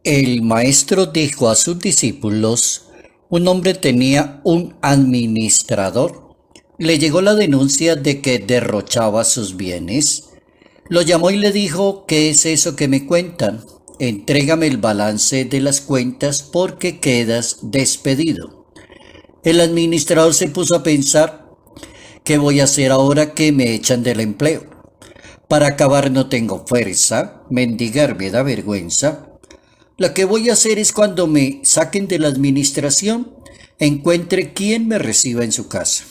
El maestro dijo a sus discípulos, un hombre tenía un administrador. Le llegó la denuncia de que derrochaba sus bienes. Lo llamó y le dijo, ¿qué es eso que me cuentan? Entrégame el balance de las cuentas porque quedas despedido. El administrador se puso a pensar, ¿qué voy a hacer ahora que me echan del empleo? Para acabar no tengo fuerza, mendigar me da vergüenza. Lo que voy a hacer es cuando me saquen de la administración, encuentre quien me reciba en su casa.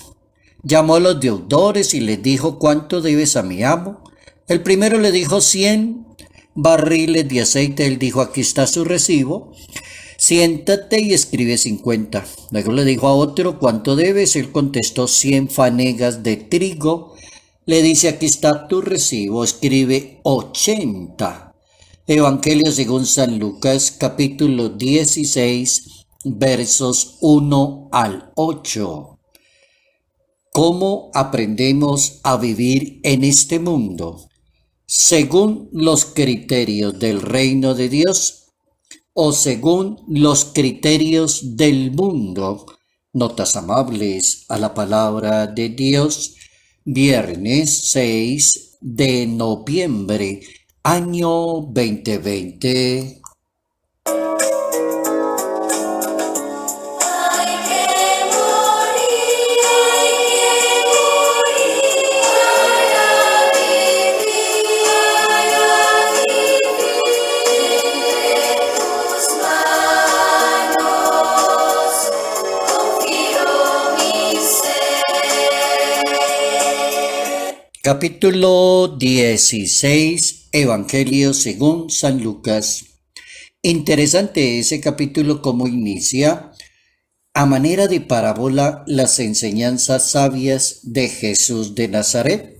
Llamó a los deudores y les dijo cuánto debes a mi amo. El primero le dijo 100 barriles de aceite. Él dijo, aquí está su recibo. Siéntate y escribe 50. Luego le dijo a otro, ¿cuánto debes? Él contestó 100 fanegas de trigo. Le dice, aquí está tu recibo, escribe 80. Evangelio según San Lucas, capítulo 16, versos 1 al 8. ¿Cómo aprendemos a vivir en este mundo? ¿Según los criterios del reino de Dios o según los criterios del mundo? Notas amables a la palabra de Dios, viernes 6 de noviembre, año 2020. Capítulo 16, Evangelio según San Lucas. Interesante ese capítulo como inicia a manera de parábola las enseñanzas sabias de Jesús de Nazaret.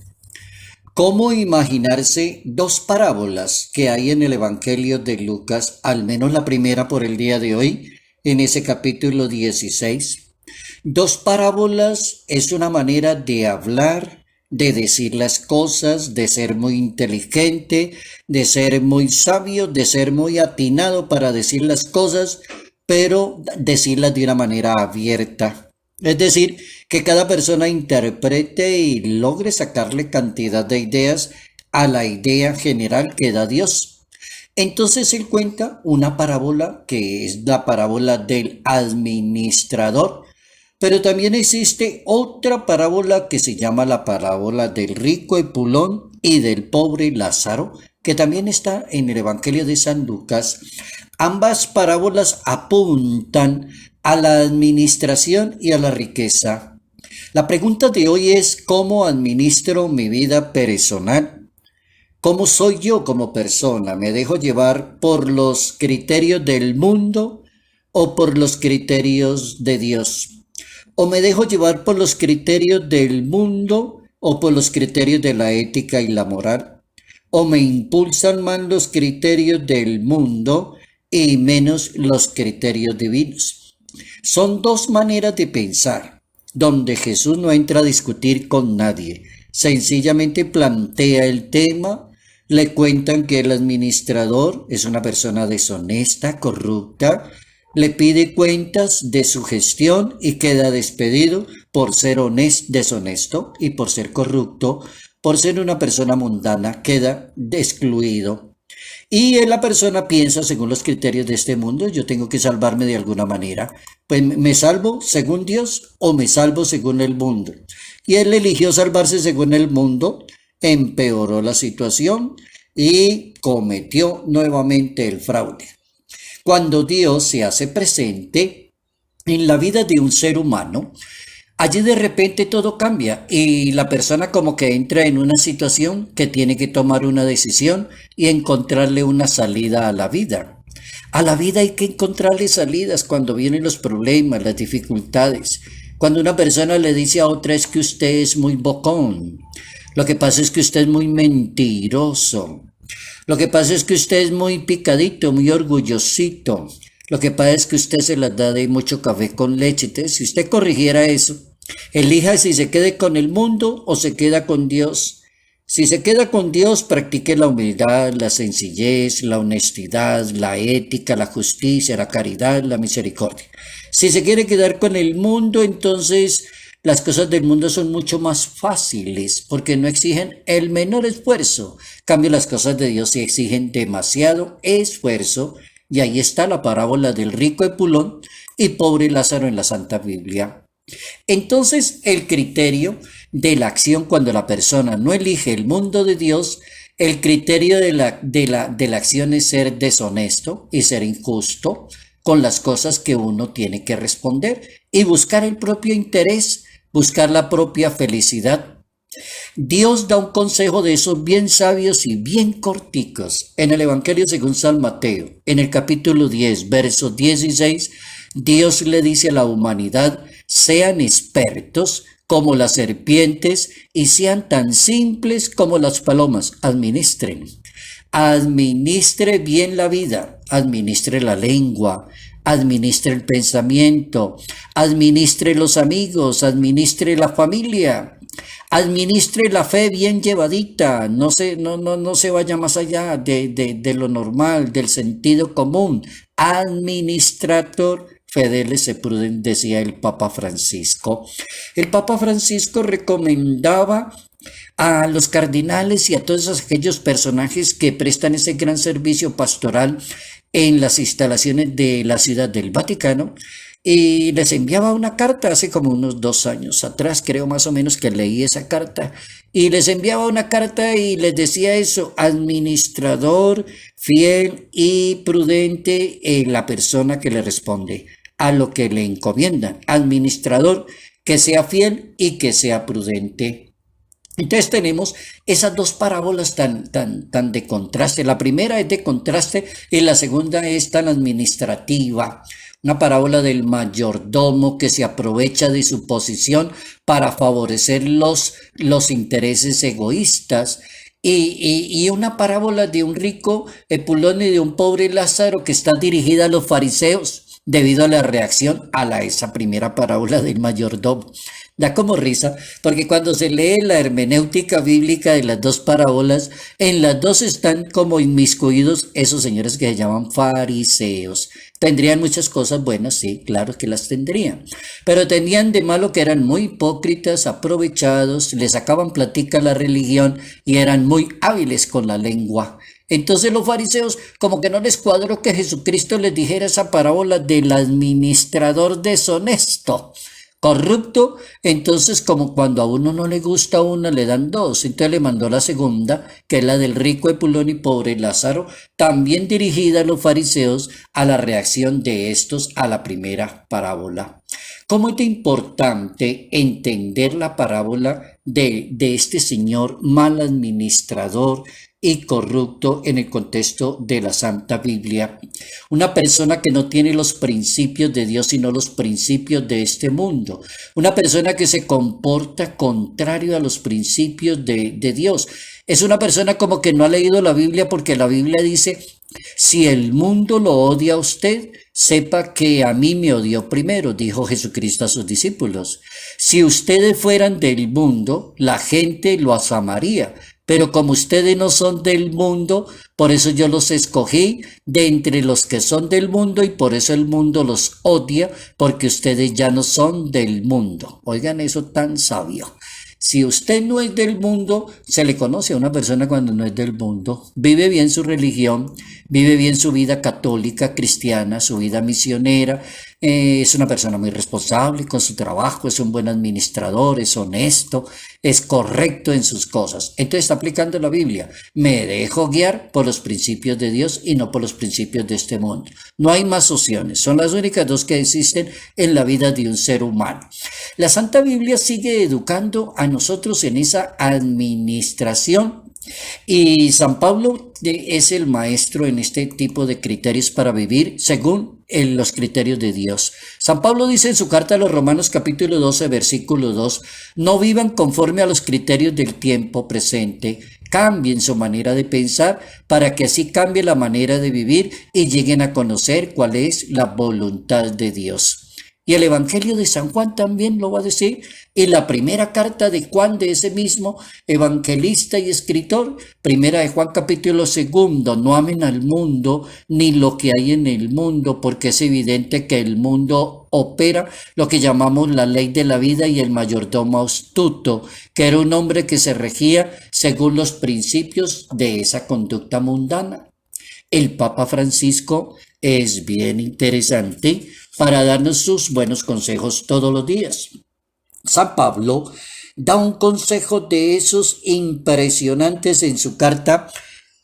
¿Cómo imaginarse dos parábolas que hay en el Evangelio de Lucas, al menos la primera por el día de hoy, en ese capítulo 16? Dos parábolas es una manera de hablar, de decir las cosas, de ser muy inteligente, de ser muy sabio, de ser muy atinado para decir las cosas, pero decirlas de una manera abierta. Es decir, que cada persona interprete y logre sacarle cantidad de ideas a la idea general que da Dios. Entonces él cuenta una parábola que es la parábola del administrador. Pero también existe otra parábola que se llama la parábola del rico Epulón y del pobre Lázaro, que también está en el Evangelio de San Lucas. Ambas parábolas apuntan a la administración y a la riqueza. La pregunta de hoy es, ¿cómo administro mi vida personal? ¿Cómo soy yo como persona? ¿Me dejo llevar por los criterios del mundo o por los criterios de Dios? ¿O me dejo llevar por los criterios del mundo o por los criterios de la ética y la moral? ¿O me impulsan más los criterios del mundo y menos los criterios divinos? Son dos maneras de pensar, donde Jesús no entra a discutir con nadie. Sencillamente plantea el tema, le cuentan que el administrador es una persona deshonesta, corrupta, le pide cuentas de su gestión y queda despedido por ser deshonesto y por ser corrupto, por ser una persona mundana, queda excluido. Y la persona piensa según los criterios de este mundo, yo tengo que salvarme de alguna manera. Pues me salvo según Dios o me salvo según el mundo. Y él eligió salvarse según el mundo, empeoró la situación y cometió nuevamente el fraude. Cuando Dios se hace presente en la vida de un ser humano, allí de repente todo cambia y la persona como que entra en una situación que tiene que tomar una decisión y encontrarle una salida a la vida. A la vida hay que encontrarle salidas cuando vienen los problemas, las dificultades. Cuando una persona le dice a otra es que usted es muy bocón. Lo que pasa es que usted es muy mentiroso. Lo que pasa es que usted es muy picadito, muy orgullosito. Lo que pasa es que usted se las da de mucho café con leche. Entonces, si usted corrigiera eso, elija si se quede con el mundo o se queda con Dios. Si se queda con Dios, practique la humildad, la sencillez, la honestidad, la ética, la justicia, la caridad, la misericordia. Si se quiere quedar con el mundo, entonces las cosas del mundo son mucho más fáciles porque no exigen el menor esfuerzo. En cambio, las cosas de Dios sí exigen demasiado esfuerzo. Y ahí está la parábola del rico Epulón y pobre Lázaro en la Santa Biblia. Entonces, el criterio de la acción cuando la persona no elige el mundo de Dios, el criterio de la acción es ser deshonesto y ser injusto con las cosas que uno tiene que responder y buscar el propio interés, buscar la propia felicidad. Dios da un consejo de esos bien sabios y bien corticos. En el Evangelio según San Mateo, en el capítulo 10, verso 16, Dios le dice a la humanidad: sean expertos como las serpientes y sean tan simples como las palomas. Administren. Administre bien la vida, administre la lengua, administre el pensamiento, administre los amigos, administre la familia. Administre la fe bien llevadita, no se vaya más allá de lo normal, del sentido común. Administrator fideles et prudens, decía el Papa Francisco. El Papa Francisco recomendaba a los cardenales y a todos aquellos personajes que prestan ese gran servicio pastoral en las instalaciones de la Ciudad del Vaticano, y les enviaba una carta hace como unos 2 años atrás, creo más o menos que leí esa carta, y les enviaba una carta y les decía eso: administrador fiel y prudente, la persona que le responde a lo que le encomiendan, administrador que sea fiel y que sea prudente. Entonces tenemos esas dos parábolas tan de contraste. La primera es de contraste y la segunda es tan administrativa. Una parábola del mayordomo que se aprovecha de su posición para favorecer los intereses egoístas. Y una parábola de un rico Epulón y de un pobre Lázaro que está dirigida a los fariseos debido a la reacción a esa primera parábola del mayordomo. Da como risa, porque cuando se lee la hermenéutica bíblica de las dos parábolas, en las dos están como inmiscuidos esos señores que se llaman fariseos. Tendrían muchas cosas buenas, sí, claro que las tendrían, pero tenían de malo que eran muy hipócritas, aprovechados, les sacaban platica a la religión y eran muy hábiles con la lengua. Entonces los fariseos como que no les cuadró que Jesucristo les dijera esa parábola del administrador deshonesto, corrupto. Entonces, como cuando a uno no le gusta una, le dan dos. Entonces le mandó la segunda, que es la del rico Epulón y pobre Lázaro, también dirigida a los fariseos, a la reacción de estos a la primera parábola. ¿Cómo es de importante entender la parábola de este señor mal administrador y corrupto en el contexto de la Santa Biblia? Una persona que no tiene los principios de Dios, sino los principios de este mundo. Una persona que se comporta contrario a los principios de Dios. Es una persona como que no ha leído la Biblia, porque la Biblia dice: si el mundo lo odia a usted, sepa que a mí me odió primero, dijo Jesucristo a sus discípulos. Si ustedes fueran del mundo, la gente los amaría. Pero como ustedes no son del mundo, por eso yo los escogí de entre los que son del mundo, y por eso el mundo los odia, porque ustedes ya no son del mundo. Oigan eso tan sabio. Si usted no es del mundo, se le conoce a una persona cuando no es del mundo. Vive bien su religión, vive bien su vida católica, cristiana, su vida misionera. Es una persona muy responsable con su trabajo, es un buen administrador, es honesto, es correcto en sus cosas. Entonces está aplicando la Biblia. Me dejo guiar por los principios de Dios y no por los principios de este mundo. No hay más opciones. Son las únicas dos que existen en la vida de un ser humano. La Santa Biblia sigue educando a nosotros en esa administración. Y San Pablo es el maestro en este tipo de criterios para vivir según los criterios de Dios. San Pablo dice en su carta a los Romanos capítulo 12 versículo 2: no vivan conforme a los criterios del tiempo presente, cambien su manera de pensar para que así cambie la manera de vivir y lleguen a conocer cuál es la voluntad de Dios. Y el Evangelio de San Juan también lo va a decir. Y la primera carta de Juan, de ese mismo evangelista y escritor, primera de Juan capítulo segundo, no amen al mundo ni lo que hay en el mundo, porque es evidente que el mundo opera lo que llamamos la ley de la vida y el mayordomo astuto, que era un hombre que se regía según los principios de esa conducta mundana. El Papa Francisco es bien interesante para darnos sus buenos consejos todos los días. San Pablo da un consejo de esos impresionantes en su carta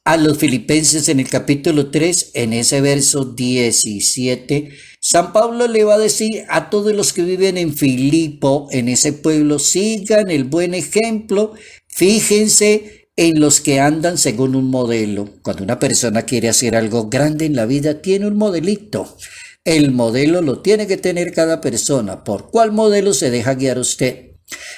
a los filipenses en el capítulo 3, en ese verso 17. San Pablo le va a decir a todos los que viven en Filipo, en ese pueblo, sigan el buen ejemplo, fíjense en los que andan según un modelo. Cuando una persona quiere hacer algo grande en la vida, tiene un modelito. El modelo lo tiene que tener cada persona. ¿Por cuál modelo se deja guiar usted?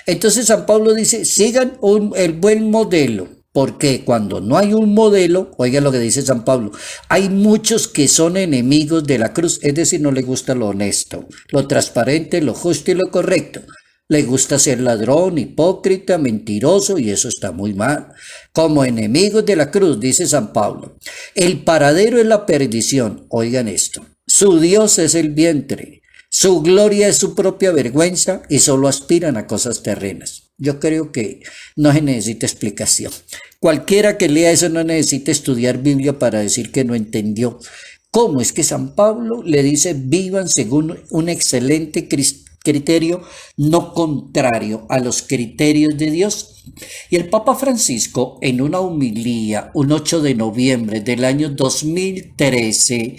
Entonces San Pablo dice, sigan el buen modelo. Porque cuando no hay un modelo, oiga lo que dice San Pablo, hay muchos que son enemigos de la cruz, es decir, no les gusta lo honesto, lo transparente, lo justo y lo correcto. Le gusta ser ladrón, hipócrita, mentiroso, y eso está muy mal. Como enemigos de la cruz, dice San Pablo. El paradero es la perdición. Oigan esto. Su Dios es el vientre. Su gloria es su propia vergüenza y solo aspiran a cosas terrenas. Yo creo que no se necesita explicación. Cualquiera que lea eso no necesita estudiar Biblia para decir que no entendió. ¿Cómo es que San Pablo le dice vivan según un excelente criterio no contrario a los criterios de Dios? Y el Papa Francisco, en una homilía, un 8 de noviembre del año 2013,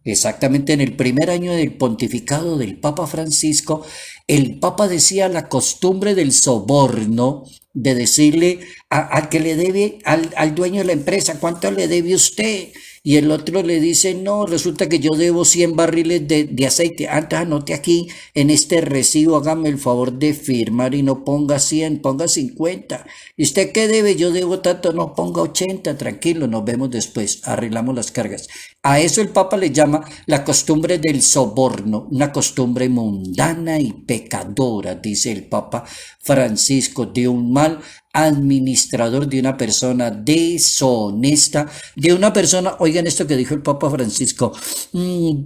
exactamente en el primer año del pontificado del Papa Francisco, el Papa decía la costumbre del soborno, de decirle al que le debe, al dueño de la empresa, ¿cuánto le debe usted? Y el otro le dice, no, resulta que yo debo 100 barriles de aceite. Antes anote aquí en este recibo, hágame el favor de firmar y no ponga 100, ponga 50. ¿Y usted qué debe? Yo debo tanto, no ponga 80, tranquilo, nos vemos después, arreglamos las cargas. A eso el Papa le llama la costumbre del soborno, una costumbre mundana y pecadora, dice el Papa Francisco, de un mal administrador, de una persona deshonesta, de una persona, oigan esto que dijo el Papa Francisco,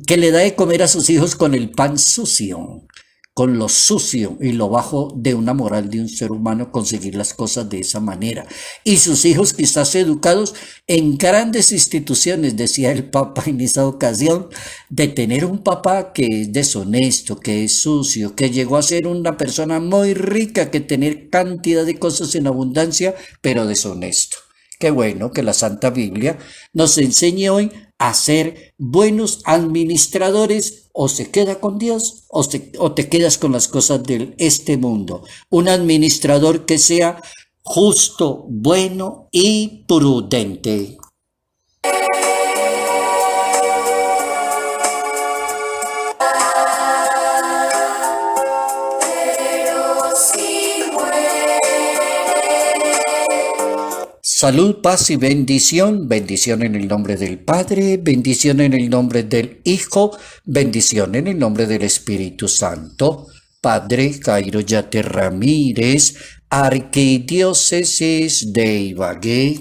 que le da de comer a sus hijos con el pan sucio, con lo sucio y lo bajo de una moral de un ser humano, conseguir las cosas de esa manera. Y sus hijos quizás educados en grandes instituciones, decía el Papa en esa ocasión, de tener un papá que es deshonesto, que es sucio, que llegó a ser una persona muy rica, que tener cantidad de cosas en abundancia, pero deshonesto. Qué bueno que la Santa Biblia nos enseñe hoy a ser buenos administradores. O se queda con Dios o te quedas con las cosas de este mundo. Un administrador que sea justo, bueno y prudente. Salud, paz y bendición. Bendición en el nombre del Padre, bendición en el nombre del Hijo, bendición en el nombre del Espíritu Santo. Padre Jairo Yate Ramírez, Arquidiócesis de Ibagué.